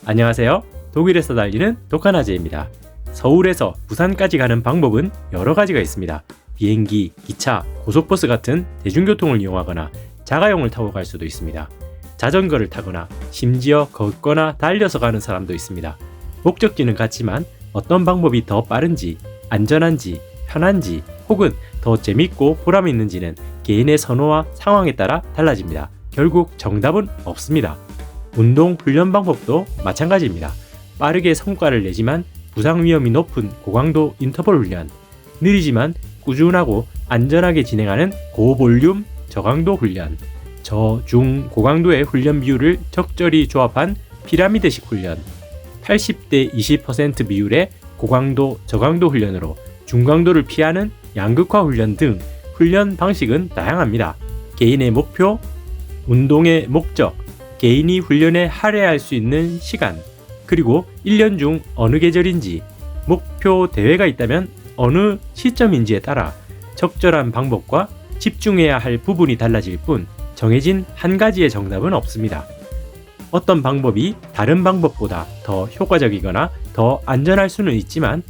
안녕하세요. 독일에서 달리는 독한아재입니다. 서울에서 부산까지 가는 방법은 여러 가지가 있습니다. 비행기, 기차, 고속버스 같은 대중교통을 이용하거나 자가용을 타고 갈 수도 있습니다. 자전거를 타거나 심지어 걷거나 달려서 가는 사람도 있습니다. 목적지는 같지만 어떤 방법이 더 빠른지, 안전한지, 편한지 혹은 더 재밌고 보람 있는지는 개인의 선호와 상황에 따라 달라집니다. 결국 정답은 없습니다. 운동 훈련 방법도 마찬가지입니다. 빠르게 성과를 내지만 부상 위험이 높은 고강도 인터벌 훈련, 느리지만 꾸준하고 안전하게 진행하는 고볼륨 저강도 훈련, 저, 중, 고강도의 훈련 비율을 적절히 조합한 피라미드식 훈련, 80대 20% 비율의 고강도 저강도 훈련으로 중강도를 피하는 양극화 훈련 등 훈련 방식은 다양합니다. 개인의 목표, 운동의 목적, 개인이 훈련에 할애할 수 있는 시간, 그리고 1년 중 어느 계절인지, 목표 대회가 있다면 어느 시점인지에 따라 적절한 방법과 집중해야 할 부분이 달라질 뿐 정해진 한 가지의 정답은 없습니다. 어떤 방법이 다른 방법보다 더 효과적이거나 더 안전할 수는 있지만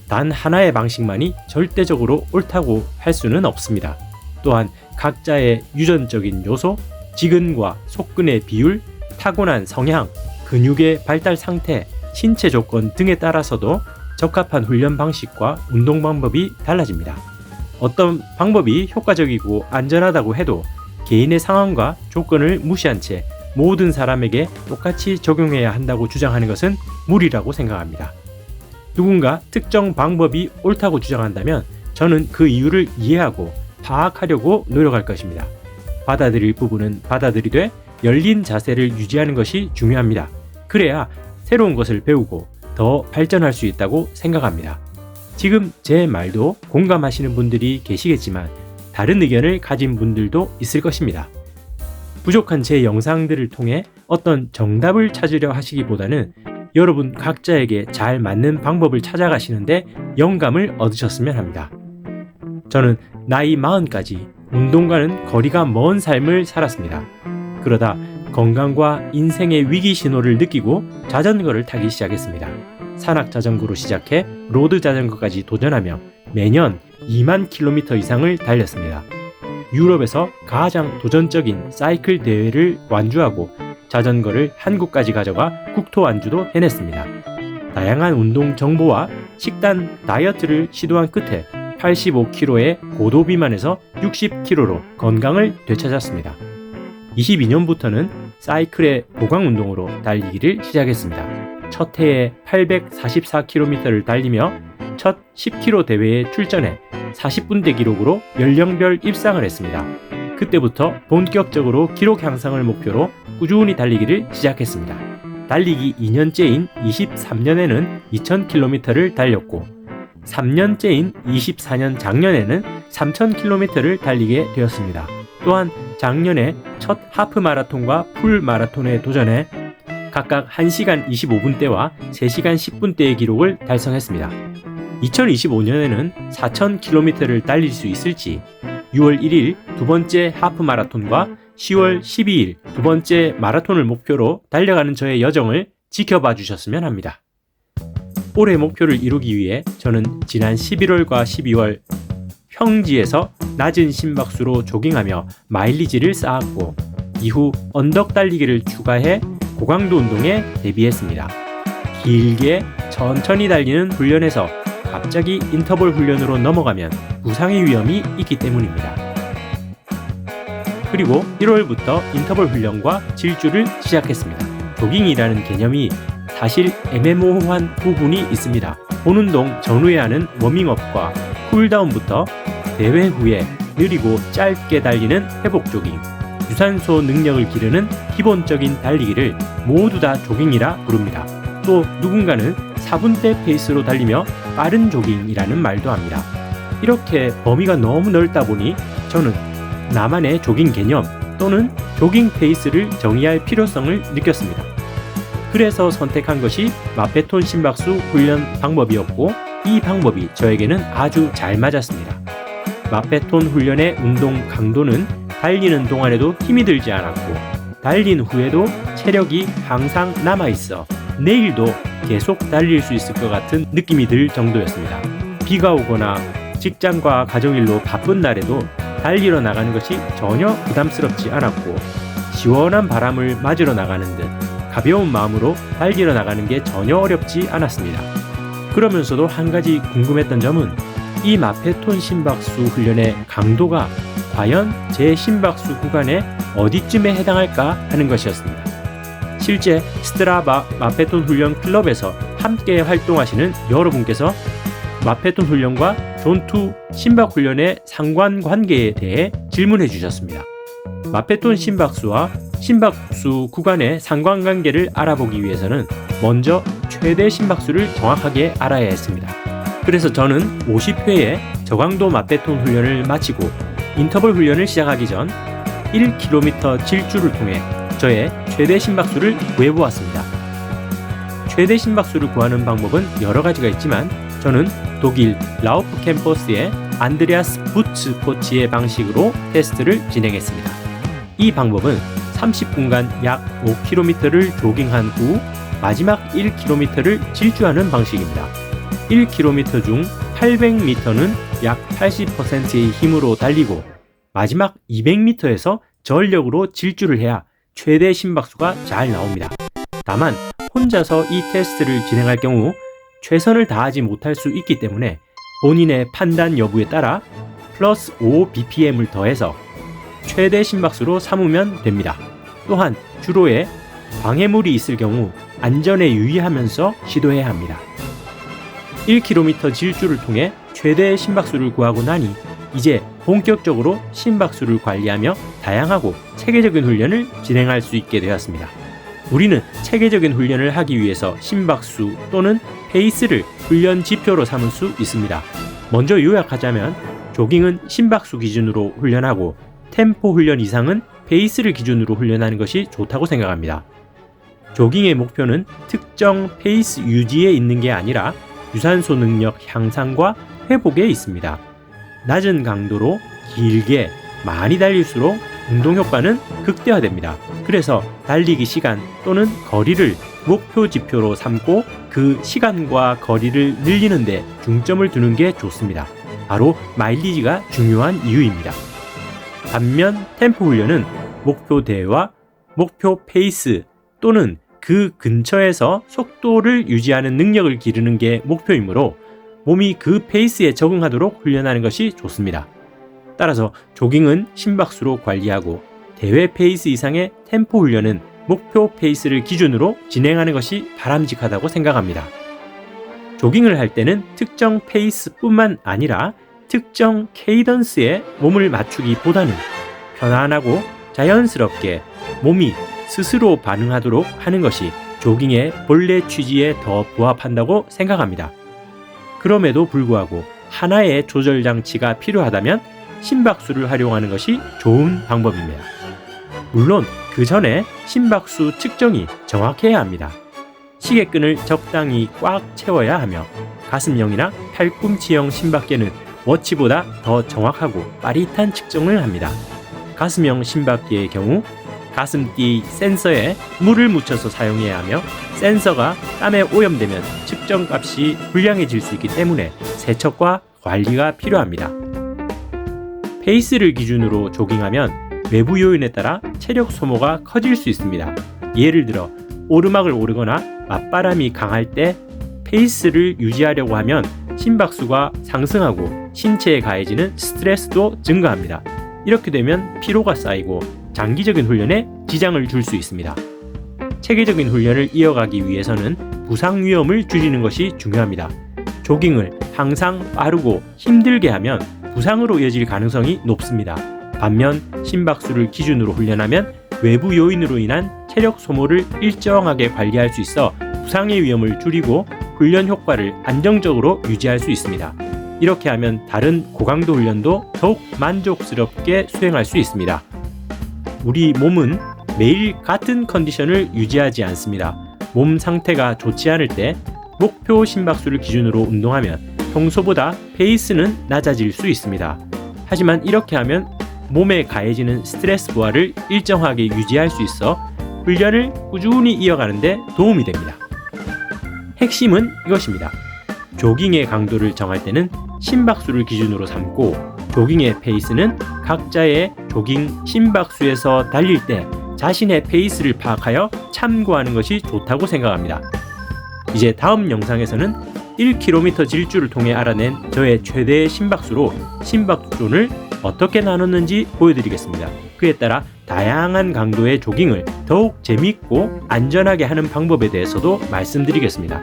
단 하나의 방식만이 절대적으로 옳다고 할 수는 없습니다. 또한 각자의 유전적인 요소, 지근과 속근의 비율, 타고난 성향, 근육의 발달 상태, 신체 조건 등에 따라서도 적합한 훈련 방식과 운동 방법이 달라집니다. 어떤 방법이 효과적이고 안전하다고 해도 개인의 상황과 조건을 무시한 채 모든 사람에게 똑같이 적용해야 한다고 주장하는 것은 무리라고 생각합니다. 누군가 특정 방법이 옳다고 주장한다면 저는 그 이유를 이해하고 파악하려고 노력할 것입니다. 받아들일 부분은 받아들이되 열린 자세를 유지하는 것이 중요합니다. 그래야 새로운 것을 배우고 더 발전할 수 있다고 생각합니다. 지금 제 말도 공감하시는 분들이 계시겠지만 다른 의견을 가진 분들도 있을 것입니다. 부족한 제 영상들을 통해 어떤 정답을 찾으려 하시기보다는 여러분 각자에게 잘 맞는 방법을 찾아가시는데 영감을 얻으셨으면 합니다. 저는 나이 40까지 운동과는 거리가 먼 삶을 살았습니다. 그러다 건강과 인생의 위기 신호를 느끼고 자전거를 타기 시작했습니다. 산악 자전거로 시작해 로드 자전거까지 도전하며 매년 2만 킬로미터 이상을 달렸습니다. 유럽에서 가장 도전적인 사이클 대회를 완주하고 자전거를 한국까지 가져가 국토 완주도 해냈습니다. 다양한 운동 정보와 식단 다이어트를 시도한 끝에 85kg의 고도 비만에서 60kg로 건강을 되찾았습니다. 22년부터는 사이클의 보강 운동으로 달리기를 시작했습니다. 첫 해에 844km를 달리며 첫 10km 대회에 출전해 40분대 기록으로 연령별 입상을 했습니다. 그때부터 본격적으로 기록 향상을 목표로 꾸준히 달리기를 시작했습니다. 달리기 2년째인 23년에는 2000km를 달렸고 3년째인 24년 작년에는 3000km를 달리게 되었습니다. 또한 작년에 첫 하프 마라톤과 풀 마라톤에 도전해 각각 1시간 25분대와 3시간 10분대의 기록을 달성했습니다. 2025년에는 4000km를 달릴 수 있을지 6월 1일 두 번째 하프 마라톤과 10월 12일 두 번째 마라톤을 목표로 달려가는 저의 여정을 지켜봐 주셨으면 합니다. 올해 목표를 이루기 위해 저는 지난 11월과 12월 평지에서 낮은 심박수로 조깅하며 마일리지를 쌓았고 이후 언덕 달리기를 추가해 고강도 운동에 대비했습니다. 길게 천천히 달리는 훈련에서 갑자기 인터벌 훈련으로 넘어가면 부상의 위험이 있기 때문입니다. 그리고 1월부터 인터벌 훈련과 질주를 시작했습니다. 조깅이라는 개념이 사실 애매모호한 부분이 있습니다. 본운동 전후에 하는 워밍업과 쿨다운부터 대회 후에 느리고 짧게 달리는 회복 조깅, 유산소 능력을 기르는 기본적인 달리기를 모두 다 조깅이라 부릅니다. 또 누군가는 4분대 페이스로 달리며 빠른 조깅이라는 말도 합니다. 이렇게 범위가 너무 넓다 보니 저는 나만의 조깅 개념 또는 조깅 페이스를 정의할 필요성을 느꼈습니다. 그래서 선택한 것이 마페톤 심박수 훈련 방법이었고 이 방법이 저에게는 아주 잘 맞았습니다. 마페톤 훈련의 운동 강도는 달리는 동안에도 힘이 들지 않았고 달린 후에도 체력이 항상 남아있어 내일도 계속 달릴 수 있을 것 같은 느낌이 들 정도였습니다. 비가 오거나 직장과 가정일로 바쁜 날에도 달리러 나가는 것이 전혀 부담스럽지 않았고 시원한 바람을 맞으러 나가는 듯 가벼운 마음으로 달리러 나가는 게 전혀 어렵지 않았습니다. 그러면서도 한 가지 궁금했던 점은 이 마페톤 심박수 훈련의 강도가 과연 제 심박수 구간에 어디쯤에 해당할까 하는 것이었습니다. 실제 스트라바 마페톤 훈련 클럽에서 함께 활동하시는 여러분께서 마페톤 훈련과 존2 심박 훈련의 상관관계에 대해 질문해 주셨습니다. 마페톤 심박수와 심박수 구간의 상관관계를 알아보기 위해서는 먼저 최대 심박수를 정확하게 알아야 했습니다. 그래서 저는 50회의 저강도 마페톤 훈련을 마치고 인터벌 훈련을 시작하기 전 1km 질주를 통해 저의 최대 심박수를 구해보았습니다. 최대 심박수를 구하는 방법은 여러 가지가 있지만 저는 독일 라우프 캠퍼스의 안드레아스 부츠 코치의 방식으로 테스트를 진행했습니다. 이 방법은 30분간 약 5km를 조깅한 후 마지막 1km를 질주하는 방식입니다. 1km 중 800m는 약 80%의 힘으로 달리고 마지막 200m에서 전력으로 질주를 해야 최대 심박수가 잘 나옵니다. 다만 혼자서 이 테스트를 진행할 경우 최선을 다하지 못할 수 있기 때문에 본인의 판단 여부에 따라 플러스 5bpm을 더해서 최대 심박수로 삼으면 됩니다. 또한 주로에 방해물이 있을 경우 안전에 유의하면서 시도해야 합니다. 1km 질주를 통해 최대 심박수를 구하고 나니 이제 본격적으로 심박수를 관리하며 다양하고 체계적인 훈련을 진행할 수 있게 되었습니다. 우리는 체계적인 훈련을 하기 위해서 심박수 또는 페이스를 훈련 지표로 삼을 수 있습니다. 먼저 요약하자면 조깅은 심박수 기준으로 훈련하고 템포 훈련 이상은 페이스를 기준으로 훈련하는 것이 좋다고 생각합니다. 조깅의 목표는 특정 페이스 유지에 있는 게 아니라 유산소 능력 향상과 회복에 있습니다. 낮은 강도로 길게 많이 달릴수록 운동 효과는 극대화됩니다. 그래서 달리기 시간 또는 거리를 목표 지표로 삼고 그 시간과 거리를 늘리는 데 중점을 두는 게 좋습니다. 바로 마일리지가 중요한 이유입니다. 반면 템포 훈련은 목표 대와 목표 페이스 또는 그 근처에서 속도를 유지하는 능력을 기르는 게 목표이므로 몸이 그 페이스에 적응하도록 훈련하는 것이 좋습니다. 따라서 조깅은 심박수로 관리하고 대회 페이스 이상의 템포 훈련은 목표 페이스를 기준으로 진행하는 것이 바람직하다고 생각합니다. 조깅을 할 때는 특정 페이스뿐만 아니라 특정 케이던스에 몸을 맞추기보다는 편안하고 자연스럽게 몸이 스스로 반응하도록 하는 것이 조깅의 본래 취지에 더 부합한다고 생각합니다. 그럼에도 불구하고 하나의 조절 장치가 필요하다면 심박수를 활용하는 것이 좋은 방법입니다. 물론 그 전에 심박수 측정이 정확해야 합니다. 시계끈을 적당히 꽉 채워야 하며 가슴형이나 팔꿈치형 심박계는 워치보다 더 정확하고 빠릿한 측정을 합니다. 가슴형 심박계의 경우 가슴띠 센서에 물을 묻혀서 사용해야 하며 센서가 땀에 오염되면 측정값이 불량해질 수 있기 때문에 세척과 관리가 필요합니다. 페이스를 기준으로 조깅하면 외부 요인에 따라 체력 소모가 커질 수 있습니다. 예를 들어 오르막을 오르거나 맞바람이 강할 때 페이스를 유지하려고 하면 심박수가 상승하고 신체에 가해지는 스트레스도 증가합니다. 이렇게 되면 피로가 쌓이고 장기적인 훈련에 지장을 줄 수 있습니다. 체계적인 훈련을 이어가기 위해서는 부상 위험을 줄이는 것이 중요합니다. 조깅을 항상 빠르고 힘들게 하면 부상으로 이어질 가능성이 높습니다. 반면 심박수를 기준으로 훈련하면 외부 요인으로 인한 체력 소모를 일정하게 관리할 수 있어 부상의 위험을 줄이고 훈련 효과를 안정적으로 유지할 수 있습니다. 이렇게 하면 다른 고강도 훈련도 더욱 만족스럽게 수행할 수 있습니다. 우리 몸은 매일 같은 컨디션을 유지하지 않습니다. 몸 상태가 좋지 않을 때 목표 심박수를 기준으로 운동하면 평소보다 페이스는 낮아질 수 있습니다. 하지만 이렇게 하면 몸에 가해지는 스트레스 부하를 일정하게 유지할 수 있어 훈련을 꾸준히 이어가는 데 도움이 됩니다. 핵심은 이것입니다. 조깅의 강도를 정할 때는 심박수를 기준으로 삼고 조깅의 페이스는 각자의 조깅 심박수에서 달릴 때 자신의 페이스를 파악하여 참고하는 것이 좋다고 생각합니다. 이제 다음 영상에서는 1km 질주를 통해 알아낸 저의 최대 심박수로 심박존을 어떻게 나눴는지 보여드리겠습니다. 그에 따라 다양한 강도의 조깅을 더욱 재밌고 안전하게 하는 방법에 대해서도 말씀드리겠습니다.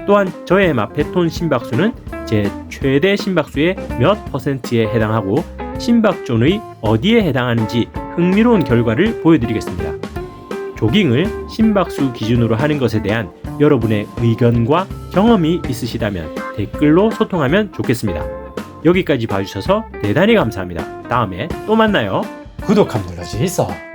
또한 저의 마페톤 심박수는 제 최대 심박수의 몇 %에 해당하고 심박존의 어디에 해당하는지 흥미로운 결과를 보여드리겠습니다. 조깅을 심박수 기준으로 하는 것에 대한 여러분의 의견과 경험이 있으시다면 댓글로 소통하면 좋겠습니다. 여기까지 봐주셔서 대단히 감사합니다. 다음에 또 만나요. 구독 한번 눌러주세요.